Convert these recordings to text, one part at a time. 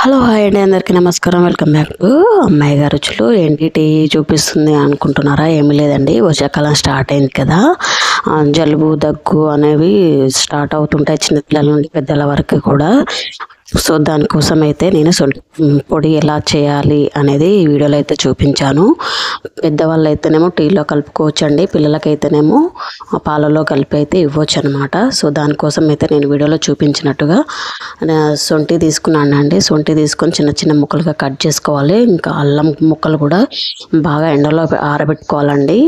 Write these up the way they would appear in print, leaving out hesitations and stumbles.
Hello hi అండి, అందరికీ నమస్కారం. వెల్కమ్ బ్యాక్ టు అమ్మాయి గారి రుచులు. ఏంటి టీ చూపిస్తుంది అనుకుంటున్నారా? ఏమీ లేదండి, వర్షాకాలం స్టార్ట్ అయింది కదా. జలుబు దగ్గు అనేవి స్టార్ట్ అవుతుంటాయి చిన్నపిల్లల నుండి పెద్దల వరకు కూడా. సో దానికోసం అయితే నేను పొడి ఎలా చేయాలి అనేది ఈ వీడియోలో అయితే చూపించాను. పెద్దవాళ్ళు అయితేనేమో టీలో కలుపుకోవచ్చండి, పిల్లలకైతేనేమో పాలలో కలిపి అయితే ఇవ్వచ్చు అనమాట. సో దానికోసం అయితే నేను వీడియోలో చూపించినట్టుగా సొంటి తీసుకున్నానండి. సొంటి తీసుకొని చిన్న చిన్న ముక్కలుగా కట్ చేసుకోవాలి. ఇంకా అల్లం ముక్కలు కూడా బాగా ఎండలో ఆరబెట్టుకోవాలండి.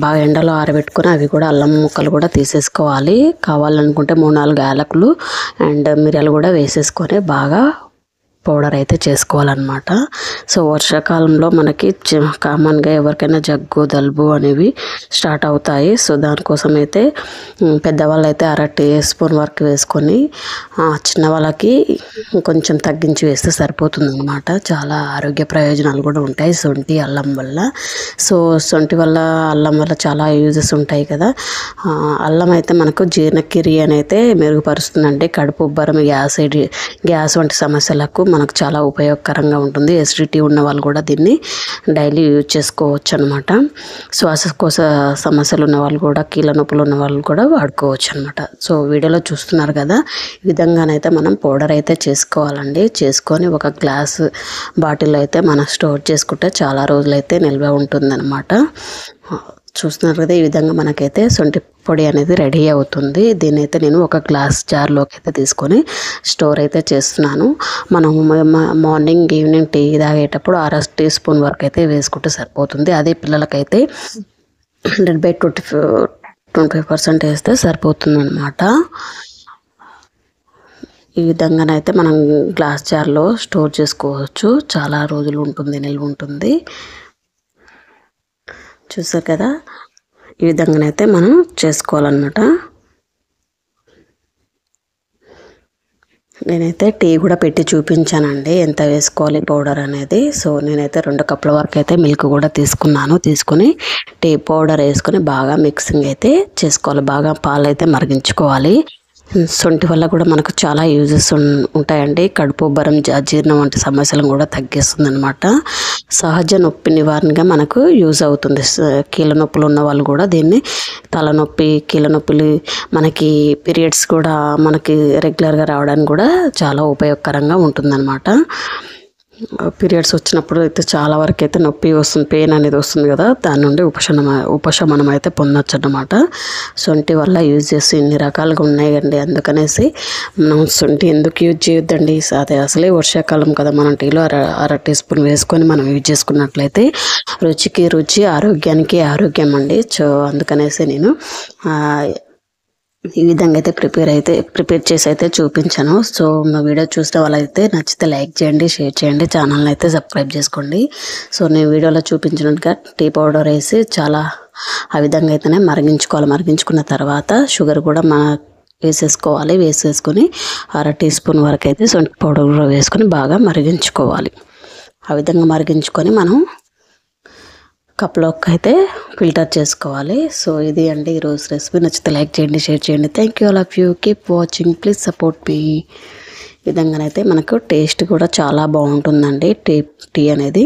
బాగా ఎండలో ఆరబెట్టుకొని అవి కూడా అల్లం ముక్కలు కూడా తీసేసుకోవాలి. కావాలనుకుంటే 3-4 యాలకులు అండ్ మిరియాలు కూడా వేసేసుకొని బాగా పౌడర్ అయితే చేసుకోవాలన్నమాట. సో వర్షాకాలంలో మనకి కామన్గా ఎవరికైనా జగ్గు జలుబు అనేవి స్టార్ట్ అవుతాయి. సో దానికోసం అయితే పెద్దవాళ్ళు అయితే 1/2 టీ స్పూన్ వరకు వేసుకొని చిన్న వాళ్ళకి కొంచెం తగ్గించి వేస్తే సరిపోతుంది అనమాట. చాలా ఆరోగ్య ప్రయోజనాలు కూడా ఉంటాయి సొంటి అల్లం వల్ల. సో సొంటి వల్ల అల్లం వల్ల చాలా యూజెస్ ఉంటాయి కదా. అల్లం అయితే మనకు జీర్ణక్రియ అయితే మెరుగుపరుస్తుందండి. కడుపు ఉబ్బరం, గ్యాస్ వంటి సమస్యలకు మనకు చాలా ఉపయోగకరంగా ఉంటుంది. ఎసిడిటీ ఉన్న వాళ్ళు కూడా దీన్ని డైలీ యూజ్ చేసుకోవచ్చు అనమాట. శ్వాసకోశ సమస్యలు ఉన్న వాళ్ళు కూడా, కీళ్ళ నొప్పులు ఉన్న వాళ్ళు కూడా వాడుకోవచ్చు అనమాట. సో వీడియోలో చూస్తున్నారు కదా, ఈ విధంగానైతే మనం పౌడర్ అయితే చేసుకోవాలండి. చేసుకొని ఒక గ్లాస్ బాటిల్ అయితే మనం స్టోర్ చేసుకుంటే చాలా రోజులైతే నిల్వ ఉంటుందన్నమాట. చూస్తున్నారు కదా, ఈ విధంగా మనకైతే సొంటి పొడి అనేది రెడీ అవుతుంది. దీన్ని అయితే నేను ఒక గ్లాస్ జార్లోకి అయితే తీసుకొని స్టోర్ అయితే చేస్తున్నాను. మనం మార్నింగ్ ఈవినింగ్ టీ తాగేటప్పుడు 1/2 టీ స్పూన్ వరకు అయితే వేసుకుంటే సరిపోతుంది. అదే పిల్లలకైతే 100/25% వేస్తే సరిపోతుంది అనమాట. ఈ విధంగానైతే మనం గ్లాస్ జార్లో స్టోర్ చేసుకోవచ్చు. చాలా రోజులు ఉంటుంది, నిల్వ ఉంటుంది. చూసారు కదా, ఈ విధంగానైతే మనం చేసుకోవాలన్నమాట. నేనైతే టీ కూడా పెట్టి చూపించానండి, ఎంత వేసుకోవాలి పౌడర్ అనేది. సో నేనైతే 2 కప్పుల వరకు అయితే మిల్క్ కూడా తీసుకుని టీ పౌడర్ వేసుకొని బాగా మిక్సింగ్ అయితే చేసుకోవాలి. బాగా పాలు అయితే మరిగించుకోవాలి. సొంటి వల్ల కూడా మనకు చాలా యూజెస్ ఉంటాయండి. కడుపు ఉబ్బరం, అజీర్ణం వంటి సమస్యలను కూడా తగ్గిస్తుంది అనమాట. సహజ నొప్పి నివారణగా మనకు యూజ్ అవుతుంది. కీళ్ళ నొప్పులు ఉన్న వాళ్ళు కూడా దీన్ని, తలనొప్పి, కీళ్ళ నొప్పులు, మనకి పీరియడ్స్ కూడా మనకి రెగ్యులర్గా రావడానికి కూడా చాలా ఉపయోగకరంగా ఉంటుందన్నమాట. పీరియడ్స్ వచ్చినప్పుడు అయితే చాలా వరకు అయితే నొప్పి వస్తుంది, పెయిన్ అనేది వస్తుంది కదా, దాని నుండి ఉపశమనం అయితే పొందొచ్చు అన్నమాట. సొంటి వల్ల యూజ్ చేసి ఇన్ని రకాలుగా ఉన్నాయండి. అందుకనేసి మనం సొంటి ఎందుకు యూజ్ చేయొద్దండి. అసలే వర్షాకాలం కదా, మనం టీలో 1/2 టీ స్పూన్ వేసుకొని మనం యూజ్ చేసుకున్నట్లయితే రుచికి రుచి, ఆరోగ్యానికి ఆరోగ్యం అండి. సో అందుకనేసి నేను ఈ విధంగా అయితే ప్రిపేర్ చేసి అయితే చూపించాను. సో మా వీడియో చూస్తే వాళ్ళైతే నచ్చితే లైక్ చేయండి, షేర్ చేయండి, ఛానల్ని అయితే సబ్స్క్రైబ్ చేసుకోండి. సో నేను వీడియోలో చూపించినట్టుగా టీ పౌడర్ వేసి చాలా ఆ విధంగా అయితేనే మరిగించుకున్న తర్వాత షుగర్ కూడా వేసేసుకొని 1/2 టీ స్పూన్ వరకు అయితే సొంటి పౌడర్ కూడా వేసుకొని బాగా మరిగించుకోవాలి. ఆ విధంగా మరిగించుకొని మనం కప్లోకి అయితే ఫిల్టర్ చేసుకోవాలి. సో ఇది అండి ఈరోజు రెసిపీ. నచ్చితే లైక్ చేయండి, షేర్ చేయండి. Thank you all of you. Keep watching, please support me. ఈ విధంగానైతే మనకు టేస్ట్ కూడా చాలా బాగుంటుందండి టీ అనేది.